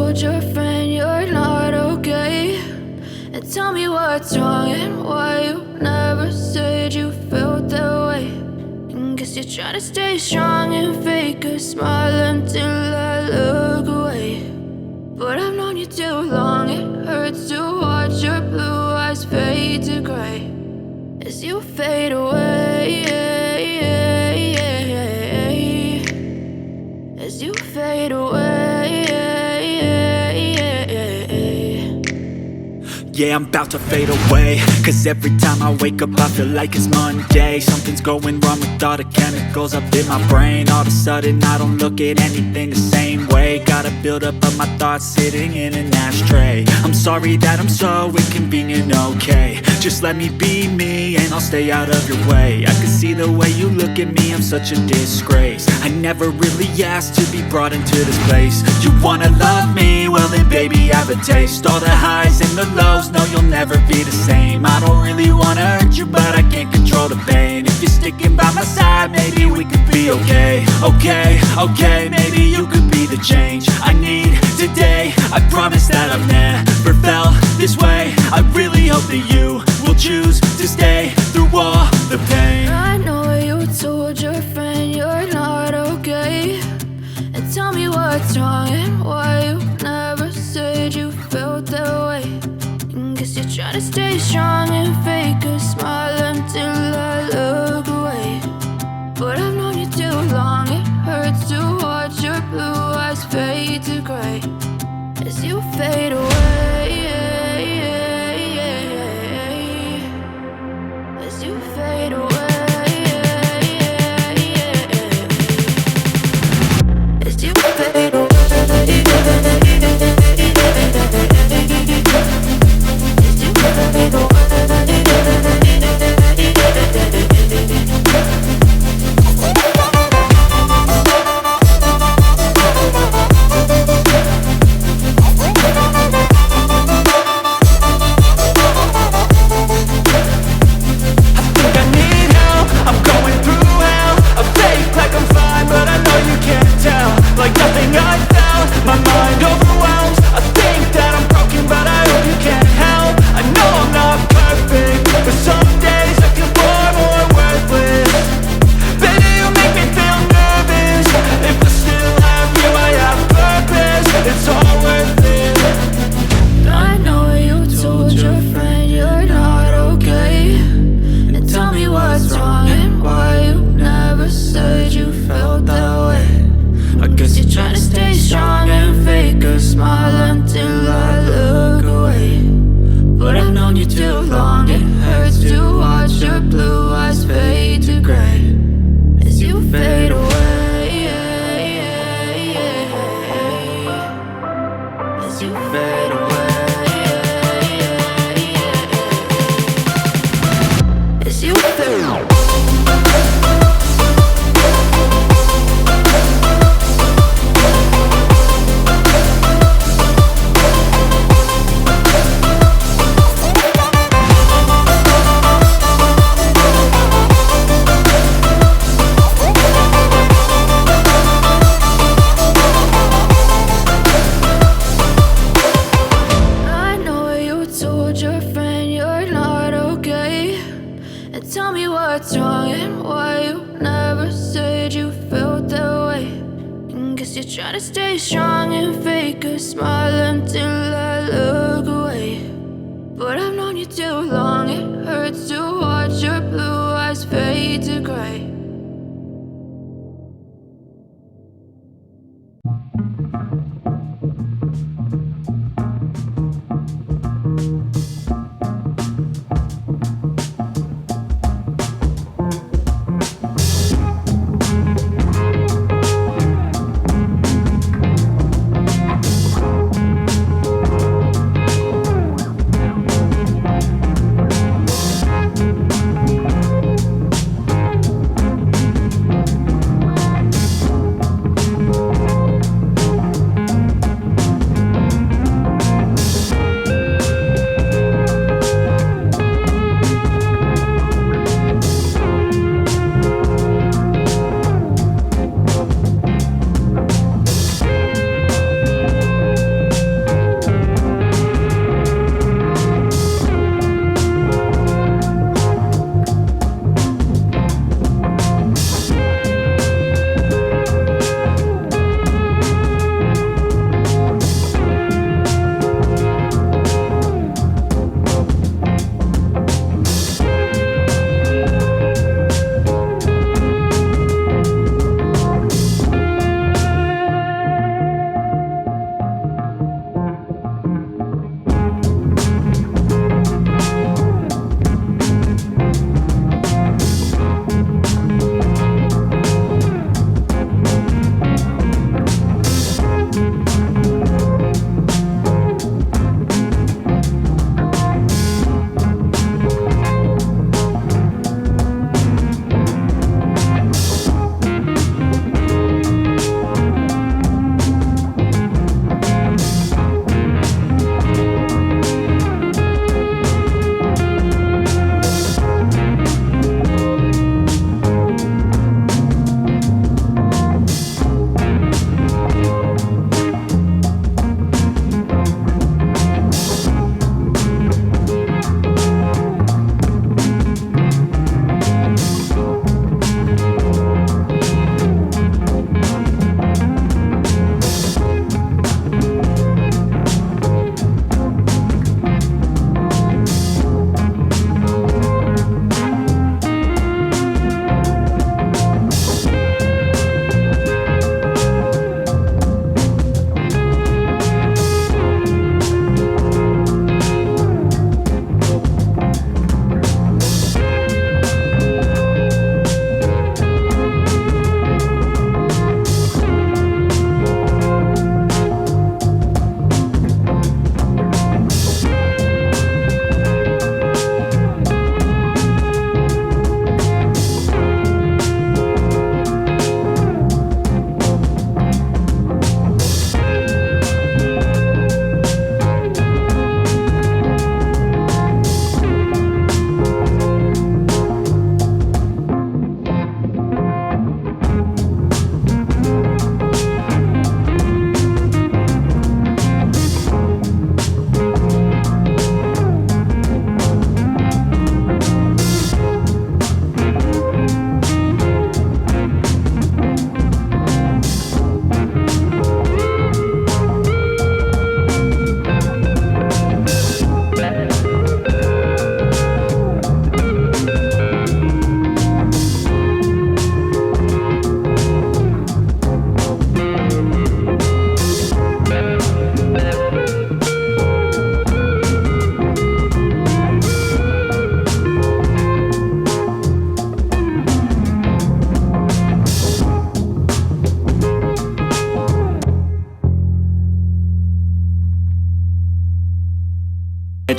told your friend you're not okay? And tell me what's wrong and why you never said you felt that way. And guess you're trying to stay strong and fake a smile until I look away. But I've known you too long, it hurts to watch your blue eyes fade to gray as you fade away, as you fade away. Yeah, I'm about to fade away, cause every time I wake up I feel like it's Monday. Something's going wrong with all the chemicals up in my brain. All of a sudden I don't look at anything the same way. Got a build up of my thoughts sitting in an ashtray. I'm sorry that I'm so inconvenient, okay? Just let me be me and I'll stay out of your way. I can see the way you look at me, I'm such a disgrace. I never really asked to be brought into this place. You wanna love me? Well then baby, have a taste. All the highs and the lows, no, you'll never be the same. I don't really wanna hurt you, but I can't control the pain. If you're sticking by my side, maybe we could be okay. Okay, maybe you could be the change I need today. I promise that I've never felt this way. I really hope that you will choose to stay through all the pain. I know you told your friend you're not okay. And tell me what's wrong and why you never said you felt that way. And guess you're trying to stay strong and fake a smile until I look away. But I've known you too long, it hurts to watch your blue eyes fade to gray as you fade away, as you fade away. As you fade away, as you fade away. Like nothing I found, my mind overwhelms. I think that I'm broken, but I hope you can't help. I know I'm not perfect, but some days I feel far more worthless. Baby, you make me feel nervous. If I still have you, I have purpose. It's all worth it. I know you told your friend you're not okay. And tell me what's wrong and why you never said you felt that way. I guess you're trying to stay strong and fake a smile until I look away. But I've known you too long, it hurts to watch your blue eyes fade to gray as you fade away, as you fade away, as you fade away. Tell me what's wrong and why you never said you felt that way. And guess you're trying to stay strong and fake a smile until I look away. But I've known you too long, it hurts to watch your blue eyes fade to gray.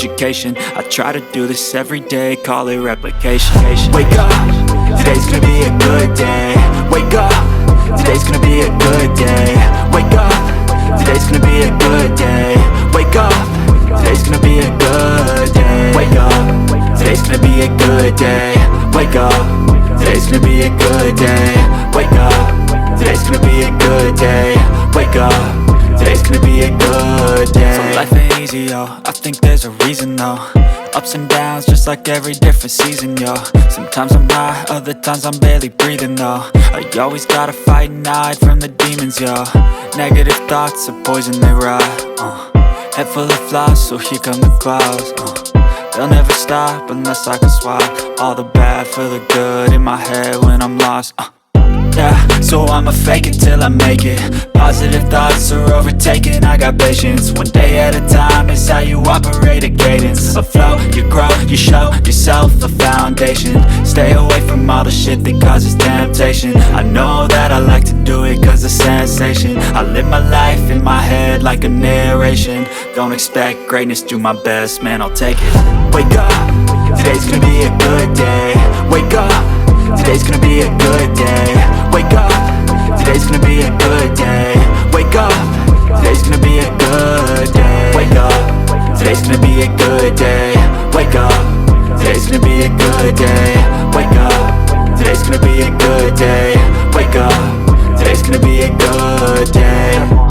education. I try to do this every day, call it replication. Wake up, today's gonna be a good day. Wake up, today's gonna be a good day. Wake up, today's gonna be a good day. Wake up, today's gonna be a good day. Wake up, today's gonna be a good day. Wake up, today's gonna be a good day. Wake up, today's gonna be a good day. Wake up, today's gonna be a good day. So life ain't easy, yo, I think there's a reason though. Ups and downs, just like every different season, yo. Sometimes I'm high, other times I'm barely breathing, though. I always gotta fight and hide from the demons, yo. Negative thoughts are poison, they rot, Head full of flies, so here come the clouds, They'll never stop unless I can swap all the bad for the good in my head when I'm lost, Yeah, so I'ma fake it till I make it. Positive thoughts are overtaken, I got patience. One day at a time is how you operate a cadence. A flow, you grow, you show yourself a foundation. Stay away from all the shit that causes temptation. I know that I like to do it cause it's sensation. I live my life in my head like a narration. Don't expect greatness, do my best, man, I'll take it. Wake up, today's gonna be a good day. Wake up, today's gonna be a good day. Wake up, today's gonna be a good day. Wake up, today's gonna be a good day. Wake up, today's gonna be a good day. Wake up, today's gonna be a good day. Wake up, today's gonna be a good day. Wake up, today's gonna be a good day.